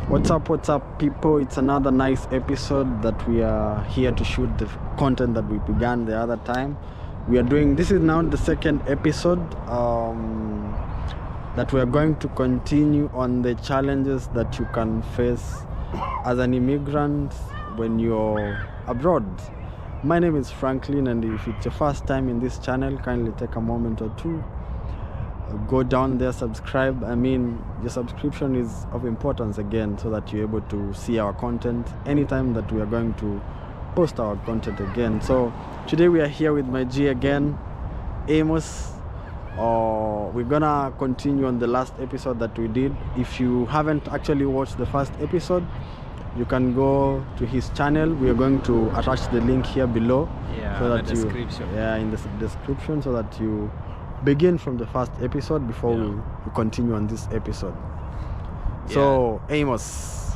What's up, people? It's another nice episode that we are here to shoot the content that we began the other time. We are doing, this is now the second episode that we are going to continue on the challenges that you can face as an immigrant when you're abroad. My name is Franklin, and if it's your first time in this channel, kindly take a moment or two, go down there, subscribe. I mean, your subscription is of importance again, so that you're able to see our content anytime that we are going to post our content again. So today we are here with my G again, Amos. We're gonna continue on the last episode that we did. If you haven't actually watched the first episode, you can go to his channel. We are going to attach the link here below, so that in the description, so that you begin from the first episode before we continue on this episode. So Amos,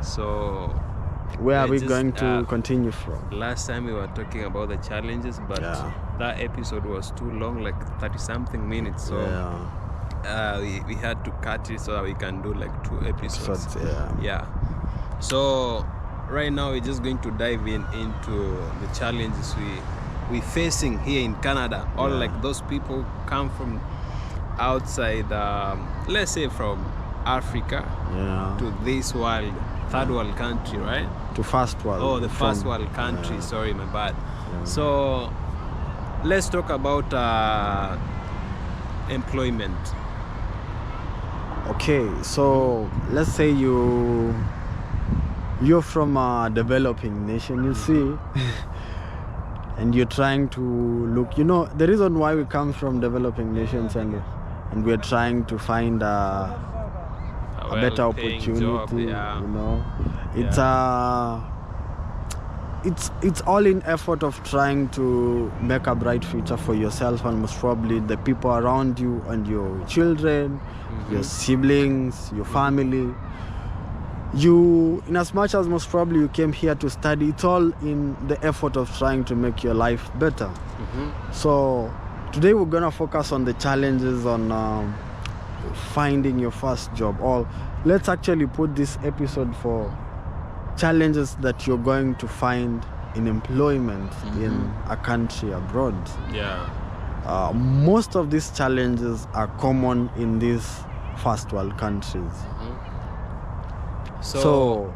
so where are we going to continue from? Last time we were talking about the challenges, but that episode was too long, like 30 something minutes, so we had to cut it so that we can do like 2 episodes. So right now we're just going to dive into the challenges we facing here in Canada. All like those people come from outside, let's say from Africa to this world, third world country, right? To first world. Oh, the first world country. Sorry, my bad. So let's talk about employment. Okay, so let's say you're from a developing nation, you see, and you're trying to look, the reason why we come from developing nations and we're trying to find a better opportunity, job, it's all in effort of trying to make a bright future for yourself and most probably the people around you and your children, your siblings, your family. You, in as much as most probably you came here to study, it's all in the effort of trying to make your life better. So today we're gonna focus on the challenges on finding your first job, or let's actually put this episode for challenges that you're going to find in employment in a country abroad. Most of these challenges are common in these first world countries. So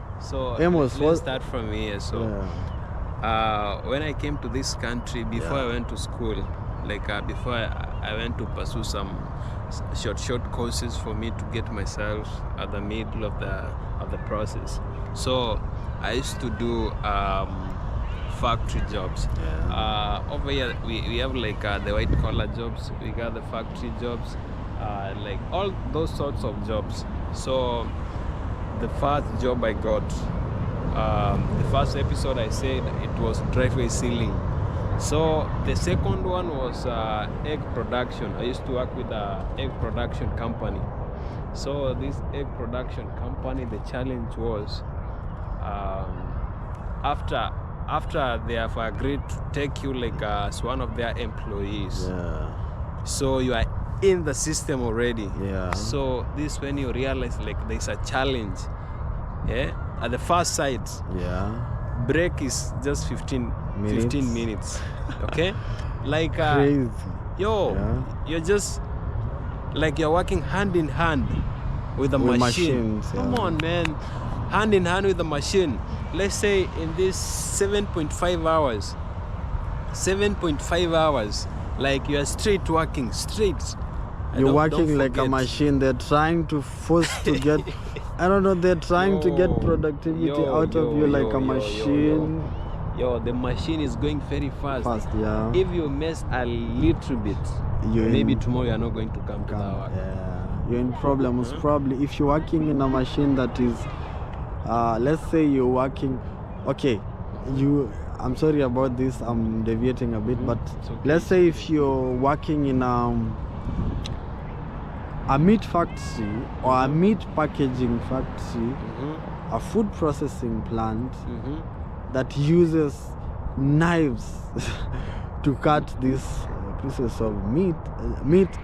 Amos, let's start from here. So when I came to this country, before I went to school, like before I went to pursue some short courses for me to get myself at the middle of the process. So I used to do factory jobs. Over here we have like the white collar jobs, we got the factory jobs, like all those sorts of jobs. So the first job I got, the first episode I said it was driveway sealing. So the second one was egg production. I used to work with an egg production company. So this egg production company, the challenge was after they have agreed to take you like as one of their employees. So you are in the system already. So this when you realize like there's a challenge. At the first side, break is just 15 minutes. Okay, like crazy. You're just like you're working hand in hand with the machine. Come on, man, hand in hand with the machine. Let's say in this 7.5 hours, like you are straight working straight. You're working like a machine. They're trying to force to get I don't know, they're trying to get productivity out of you like a machine. The machine is going very fast. If you mess a little bit, maybe tomorrow you're not going to come to that work. You're in problems. Probably if you're working in a machine that is let's say you're working, I'm sorry about this, I'm deviating a bit, but let's say if you're working in a meat factory or a meat packaging factory, a food processing plant that uses knives to cut these pieces of meat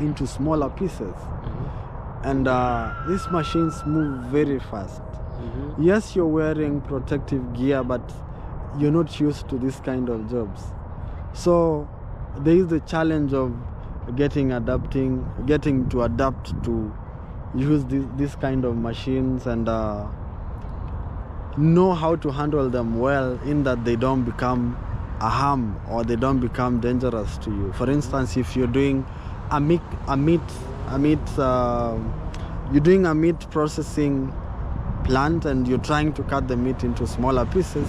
into smaller pieces. And these machines move very fast. Yes, you're wearing protective gear, but you're not used to this kind of jobs. So there is the challenge of getting to adapt to use this kind of machines and know how to handle them well, in that they don't become a harm or they don't become dangerous to you. For instance, if you're doing you're doing a meat processing plant and you're trying to cut the meat into smaller pieces,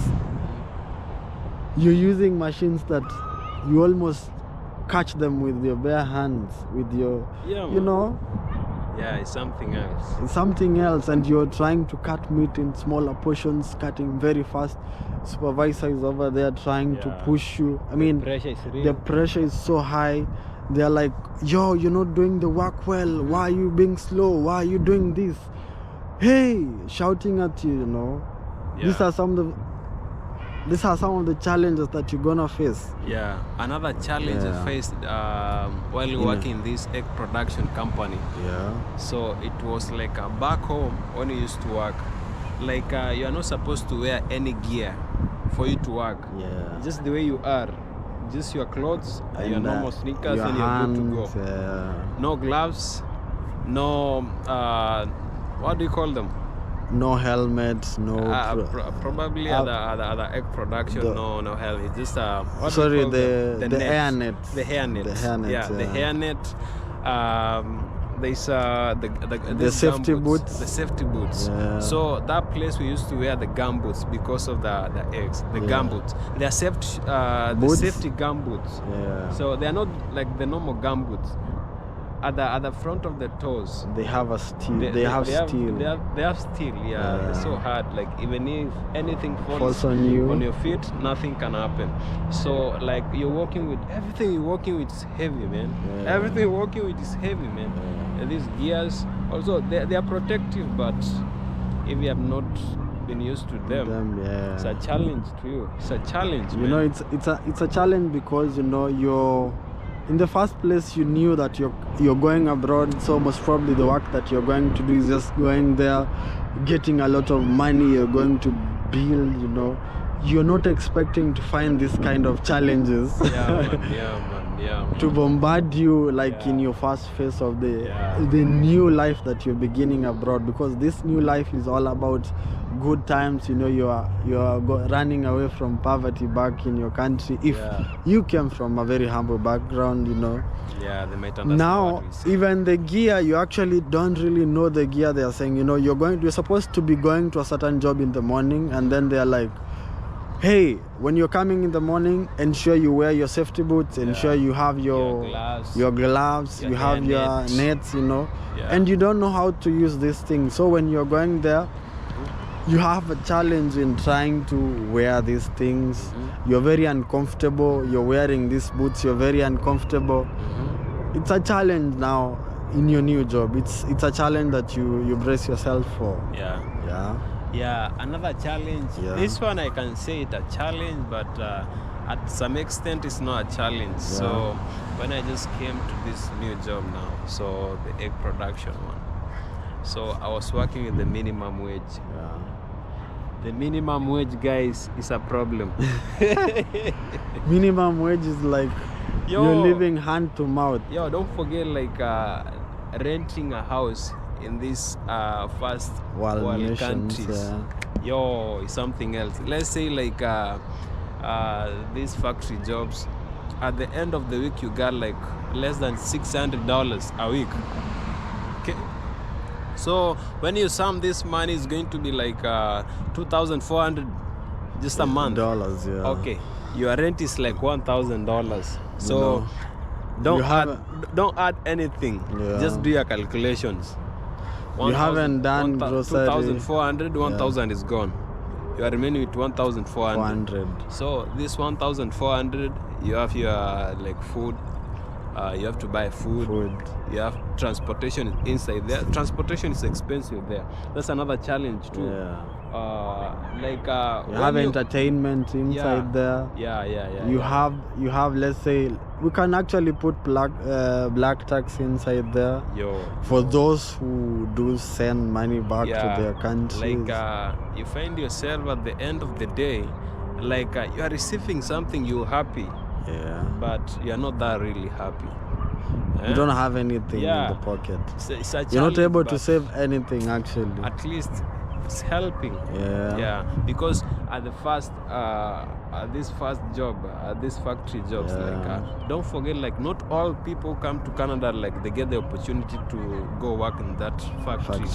you're using machines that you almost catch them with your bare hands, with your, you know. Yeah, it's something else. It's something else, and you're trying to cut meat in smaller portions, cutting very fast. Supervisor is over there trying to push you. I mean, the pressure is so high. They're like, yo, you're not doing the work well. Why are you being slow? Why are you doing this? Hey, shouting at you, you know. Yeah. These are some of the challenges that you're gonna face. Yeah, another challenge I faced while working in this egg production company. Yeah. So it was like back home when you used to work, like you are not supposed to wear any gear for you to work. Yeah. Just the way you are, just your clothes, and your normal sneakers, your and you're good to go. Yeah. No gloves, no what do you call them? No helmets, no. Probably other egg production. No helmet. Just what do you call them? The hairnet. The hairnet. The hairnet. Yeah, the hairnet. There's the safety boots. The safety boots. Yeah. So that place we used to wear the gum boots because of the eggs. The gum boots. They are the safety gum boots. Yeah. So they are not like the normal gum boots. At the front of the toes, they have a steel. They have steel. They have steel. Yeah. It's so hard. Like even if anything falls on your feet, nothing can happen. So like you're working with everything. You're working with is heavy, man. Yeah. Everything you're working with is heavy, man. Yeah. And these gears also they are protective, but if you have not been used to them, it's a challenge to you. It's a challenge. You know, it's a challenge because you know you're. In the first place, you knew that you're going abroad, so most probably the work that you're going to do is just going there, getting a lot of money. You're going to build, you know. You're not expecting to find this kind of challenges. Yeah, man. To bombard you like in your first phase of the new life that you're beginning abroad, because this new life is all about good times. You know, you are running away from poverty back in your country. If you came from a very humble background, you know. Yeah, they might understand. Now, even the gear, you actually don't really know the gear. They are saying, you know, you're supposed to be going to a certain job in the morning, and then they are like, hey, when you're coming in the morning, ensure you wear your safety boots, ensure you have your gloves, you have your nets, you know. And you don't know how to use this thing. So when you're going there, you have a challenge in trying to wear these things. You're very uncomfortable. You're wearing these boots, you're very uncomfortable. It's a challenge now in your new job. It's a challenge that you brace yourself for. Yeah, another challenge. This one I can say it's a challenge, but at some extent it's not a challenge. So when I just came to this new job now, so the egg production one, so I was working with the minimum wage. The minimum wage, guys, is a problem. Minimum wage is like you're living hand to mouth. Yo, don't forget like renting a house in these first world countries. Yo, it's something else. Let's say like these factory jobs, at the end of the week you got like less than $600 a week. Okay, so when you sum this money, it's going to be like $2,400 just a month. Okay, your rent is like $1,000. So don't add anything. Just do your calculations. You haven't done grocery. 2,400, 1,000 is gone. You are remaining with 1,400. So this 1,400, you have your like food, You have to buy food. You have transportation inside there. Transportation is expensive there. That's another challenge too. You have entertainment inside there. You have, let's say, we can actually put black tax inside there for those who do send money back to their countries. You find yourself at the end of the day, you are receiving something, you're happy, but you're not that really happy. You don't have anything in the pocket. You're not able to save anything, actually. At least it's helping. Because at the first this first job, these factory jobs, don't forget, not all people come to Canada they get the opportunity to go work in that factory.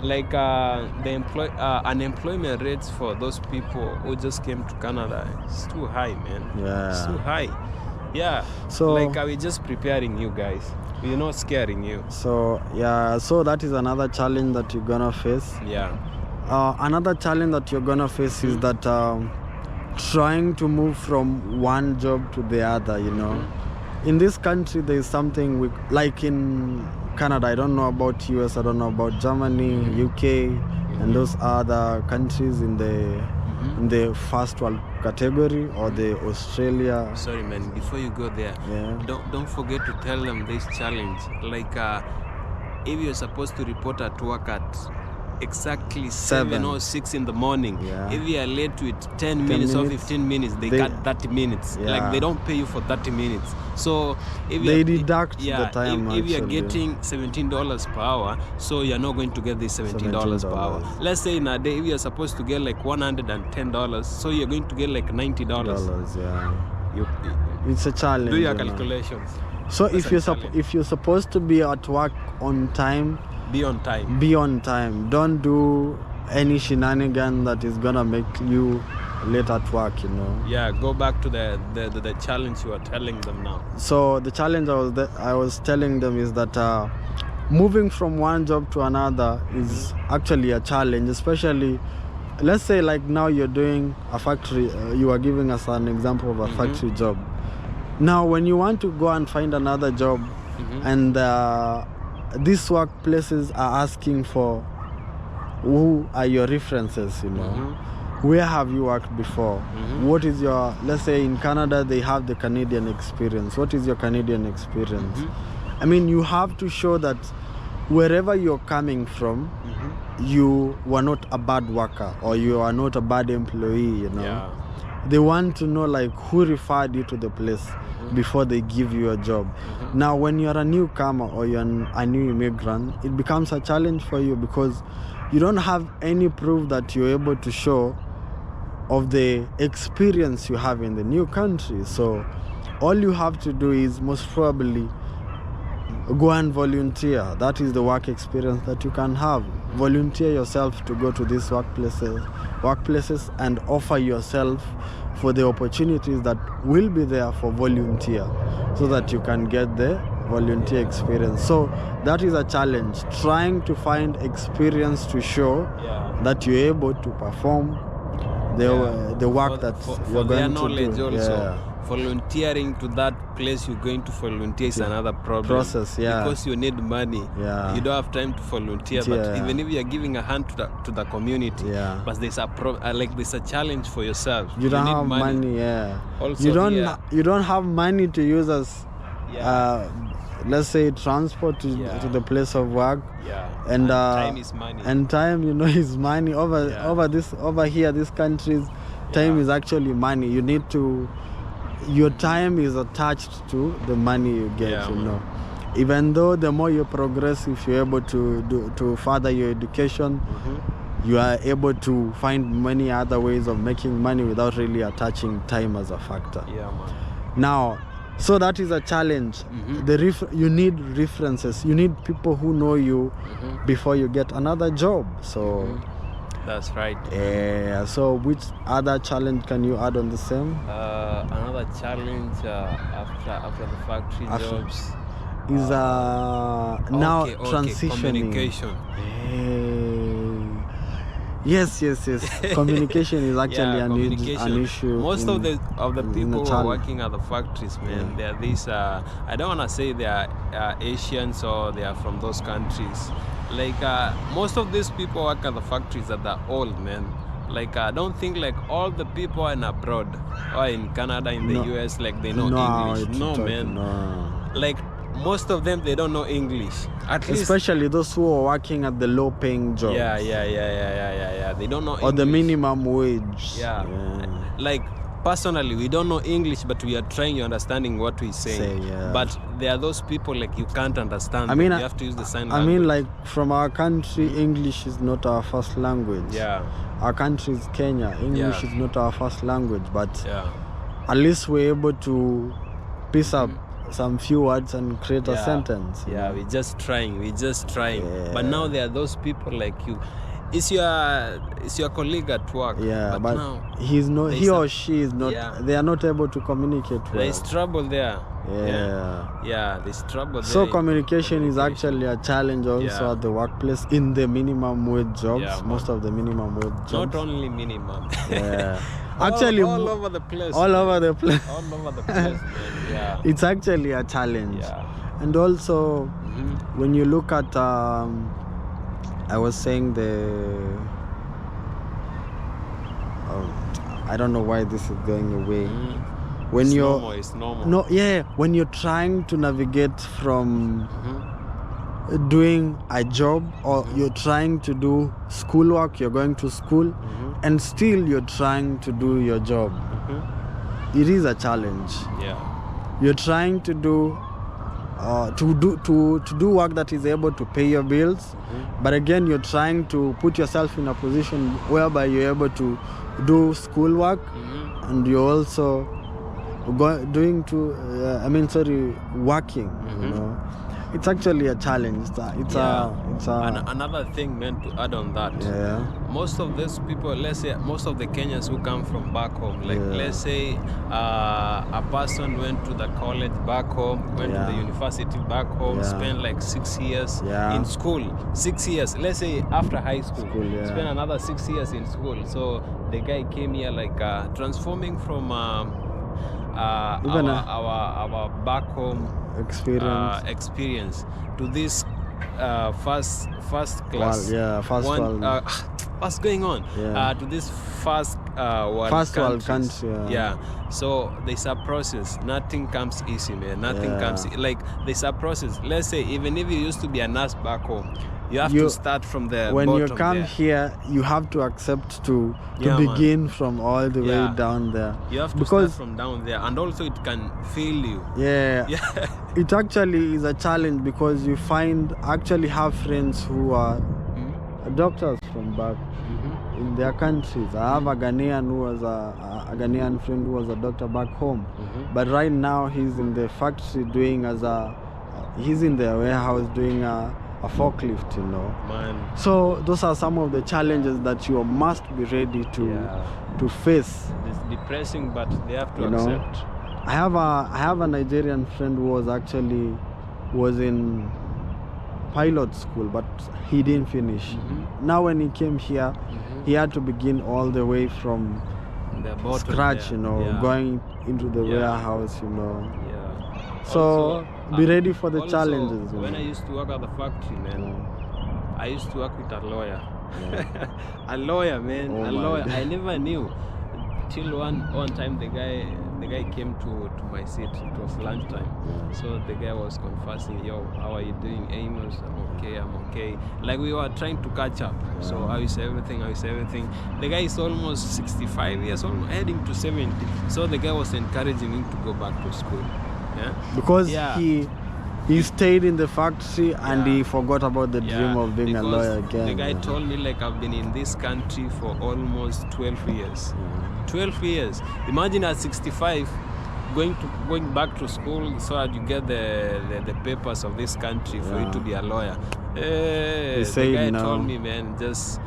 The unemployment rates for those people who just came to Canada, it's too high, man. It's too high. So we're just preparing you guys. We're not scaring you. So that is another challenge that you're gonna face. Another challenge that you're gonna face is that trying to move from one job to the other, in this country there is something like in Canada, I don't know about US, I don't know about Germany, UK, and those other countries in the first world category, or the Australia. Sorry, man, before you go there, don't forget to tell them this challenge. If you're supposed to report at work at exactly 7 or 6 in the morning, if you are late with 10 minutes or 15 minutes, they cut 30 minutes. They don't pay you for 30 minutes. So if they deduct the time. If you're getting $17 per hour, so you're not going to get this $17 per hour. Let's say in a day, if you're supposed to get $110, so you're going to get $90. It's a challenge. Do your calculations. So if you're supposed to be at work on time, be on time. Be on time. Don't do any shenanigan that is gonna make you late at work, Go back to the challenge you are telling them now. So the challenge I was telling them is that moving from one job to another is actually a challenge, especially, let's say now you're doing a factory. You are giving us an example of a factory job. Now when you want to go and find another job, and these workplaces are asking for who are your references, where have you worked before, what is your, let's say in Canada they have the Canadian experience, what is your Canadian experience? I mean, you have to show that wherever you're coming from, you were not a bad worker, or you are not a bad employee, They want to know who referred you to the place before they give you a job. Now when you're a newcomer or you're a new immigrant, it becomes a challenge for you because you don't have any proof that you're able to show of the experience you have in the new country. So all you have to do is most probably go and volunteer. That is the work experience that you can have. Volunteer yourself to go to these workplaces and offer yourself for the opportunities that will be there for volunteer, so that you can get the volunteer experience. So that is a challenge, trying to find experience to show that you're able to perform the work that you're going to do. Also. Volunteering to that place you're going to volunteer is another process, because you need money. You don't have time to volunteer, but even if you're giving a hand to the community, but there's there's a challenge for yourself. You don't have money. Also, you don't have money to use as let's say transport to the place of work. And time is money. And time, is money. Over here, these countries, time is actually money. You need to. Your time is attached to the money you get, Even though the more you progress, if you're able to further your education, you are able to find many other ways of making money without really attaching time as a factor. Now, so that is a challenge. You need references. You need people who know you before you get another job. So. That's right. So which other challenge can you add on the same? Another challenge after the factory jobs is now transitioning. Communication. Yes. Communication is actually an issue. Most of the people who are working at the factories, man, they are these. I don't want to say they are Asians or they are from those countries. Like most of these people work at the factories that are old, man. Like I don't think like all the people in abroad or in Canada, in the US, like they know English. No, man. No. Like most of them, they don't know English. At least, especially those who are working at the low-paying jobs. Yeah. They don't know English. Or the minimum wage. Yeah. Like personally, we don't know English, but we are trying, understanding what we say. But there are those people like you can't understand. You have to use the sign language. I mean, like from our country, English is not our first language. Yeah. Our country is Kenya. English is not our first language, but at least we're able to piece up some few words and create a sentence. We're just trying. But now there are those people like you. It's your colleague at work. But now he or she is not. They are not able to communicate well. There's trouble there. There's trouble there. So communication is actually a challenge also at the workplace in the minimum wage jobs. Most of the minimum wage jobs. Not only minimum. Actually, all over the place. All over the place. Man. It's actually a challenge. And also, when you look at, I was saying I don't know why this is going away. When it's normal. When you're trying to navigate from doing a job or you're trying to do schoolwork, you're going to school, and still you're trying to do your job. It is a challenge. You're trying to do to do work that is able to pay your bills, but again you're trying to put yourself in a position whereby you're able to do schoolwork, and you're also working. You know, it's actually a challenge. Another thing meant to add on that. Most of these people, let's say most of the Kenyans who come from back home, like let's say a person went to the college back home, went to the university back home, spent like 6 years in school. 6 years, let's say after high school, spent another 6 years in school. So the guy came here like transforming from our back home experience to this first class. What's going on? To this first world country. So there's a process. Nothing comes easy, man. Nothing comes like there's a process. Let's say even if you used to be a nurse back home, you have to start from the when bottom you come here, you have to accept to begin from all the way down there. You have to start from down there, and also it can fail you. It actually is a challenge because you actually have friends who are doctors from back in their countries. I have a Ghanaian who was a Ghanaian friend who was a doctor back home, but right now he's in the factory he's in the warehouse doing a forklift, you know. So those are some of the challenges that you must be ready to face. It's depressing, but they have to accept. I have a Nigerian friend who was in pilot school, but he didn't finish. Now when he came here, he had to begin all the way from the scratch, you know, going into the warehouse, you know. So also, be ready for the challenges. When I used to work at the factory, man, I used to work with a lawyer. A lawyer, man, a lawyer. I never knew till one time the guy came to my seat. It was lunchtime. So the guy was confessing, "Yo, how are you doing, Amos?" I'm okay. Like we were trying to catch up. So how is everything? The guy is almost 65 years old, heading to 70. So the guy was encouraging him to go back to school. Because he stayed in the factory and he forgot about the dream of being a lawyer again. The guy told me like I've been in this country for almost 12 years. 12 years. Imagine at 65 going back to school so that you get the papers of this country for you to be a lawyer. The guy told me, man, just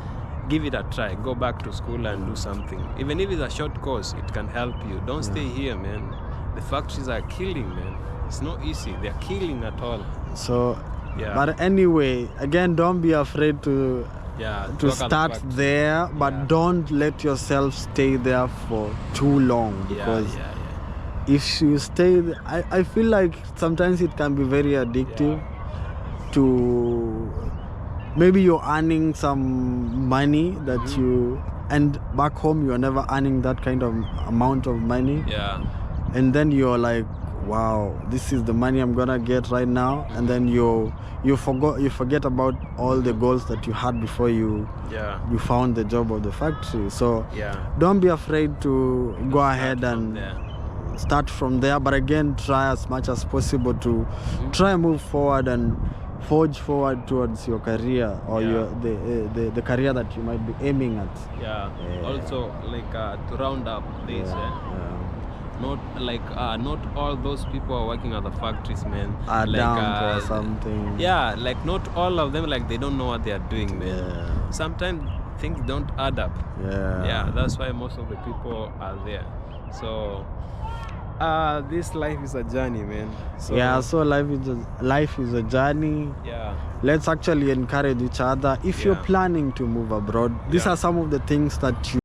give it a try. Go back to school and do something. Even if it's a short course, it can help you. Don't stay here, man. The factories are killing, man. It's not easy. They're killing at all. So, but anyway, again, don't be afraid to to start there, but don't let yourself stay there for too long, because if you stay I feel like sometimes it can be very addictive to maybe you're earning some money that you, and back home you're never earning that kind of amount of money, and then you're like, wow, this is the money I'm gonna get right now, and then you forget about all the goals that you had before you found the job of the factory. So don't be afraid to go ahead and start from there, but again, try as much as possible to try and move forward and forge forward towards your career or the career that you might be aiming at. Also, like to round up this, not all those people are working at the factories, man, are down for something. Like not all of them, like they don't know what they are doing, man. Sometimes things don't add up. That's why most of the people are there. So this life is a journey, man. So life is a journey. Let's actually encourage each other. If you're planning to move abroad, these are some of the things that you